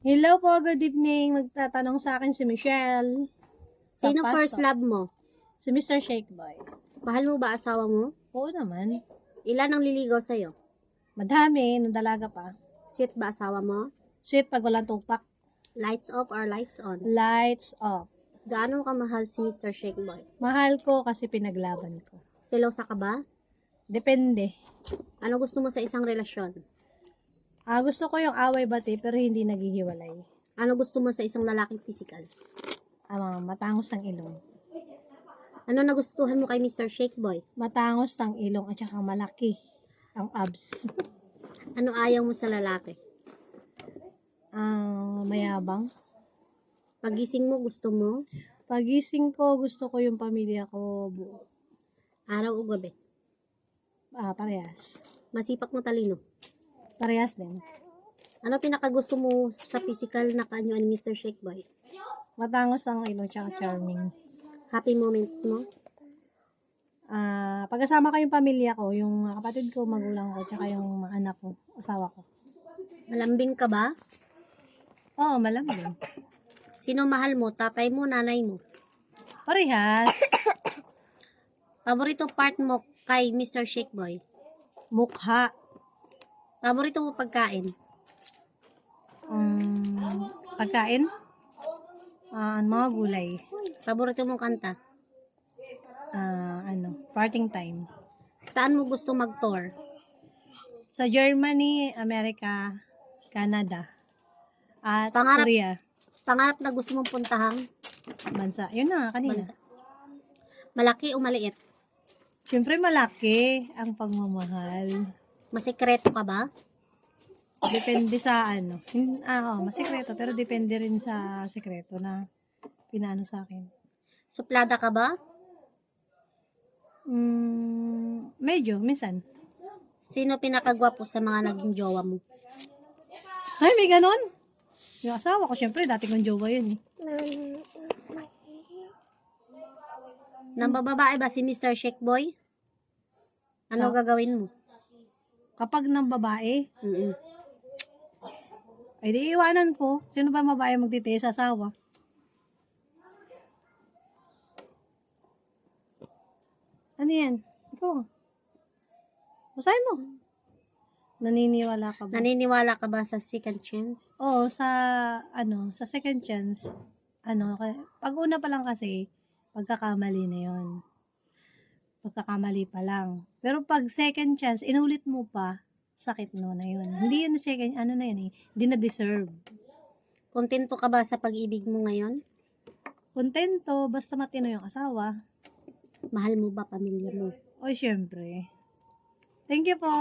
Hello po, good evening. Magtatanong sa akin si Michelle. Sino Sa first pasto. love mo? Si Mr. Shake Boy. Mahal mo ba asawa mo? Oo naman. Ilan ang liligaw sa'yo? Madami, nung dalaga pa. Sweet ba asawa mo? Sweet pag walang tupak. Lights off or lights on? Lights off. Gaano ka mahal si Mr. Shake Boy? Mahal ko kasi pinaglaban ko. Selosa ka ba? Depende. Ano gusto mo sa isang relasyon? Gusto ko yung away bati pero hindi naghihiwalay. Ano gusto mo sa isang lalaking physical? Matangos ng ilong. Ano nagustuhan mo kay Mr. Shake Boy? Matangos ng ilong at saka malaki ang abs. Ano ayaw mo sa lalaki? Mayabang. Pagising mo gusto mo? Pagising ko, gusto ko yung pamilya ko buo. Araw o gabi? Parehas. Masipak mo talino? Parehas din. Ano pinakagusto mo sa physical na kanyo ni Mr. Shake Boy? Matangos ang ilong tsaka charming. Happy moments mo? Pagkasama ko yung pamilya ko, yung mga kapatid ko, magulang ko, tsaka yung mga anak ko, asawa ko. Malambing ka ba? Oo, malambing. Sino mahal mo? Tatay mo, nanay mo? Parehas. Paborito part mo kay Mr. Shake Boy? Mukha. Paborito mo pagkain? Pagkain. Mga gulay. Paborito mong kanta? Parting time. Saan mo gusto mag-tour? Sa Germany, America, Canada, at Pangarap- Korea. Pangarap na gusto mong puntahan? Bansa. Yun na, kanina. Bansa. Malaki o maliit? Siyempre malaki ang pagmamahal. Masikreto ka ba? Depende sa masikreto, pero depende rin sa sikreto na pinano sa akin. Suplada ka ba? Medyo, minsan. Sino pinakagwapo sa mga naging jowa mo? Ay, may ganon. Yung asawa ko, syempre, dati kong jowa yun eh. Nang babae ba si Mr. Shake Boy? Ano gagawin mo? Kapag ng babae, Mm-mm. ay di iwanan ko. Sino ba babae magtitiis sa asawa? Ano yan? Ikaw. Basahin mo. Naniniwala ka ba? Naniniwala ka ba sa second chance? Oo, sa second chance, pag una pa lang kasi, pagkakamali na yon. Pagkakamali pa lang. Pero pag second chance, inulit mo pa, sakit no na yun. Hindi yun second, na yun eh, hindi na deserve. Kontento ka ba sa pag-ibig mo ngayon? Kontento, basta matino yung asawa. Mahal mo ba pamilya mo? Oy, syempre. Thank you po.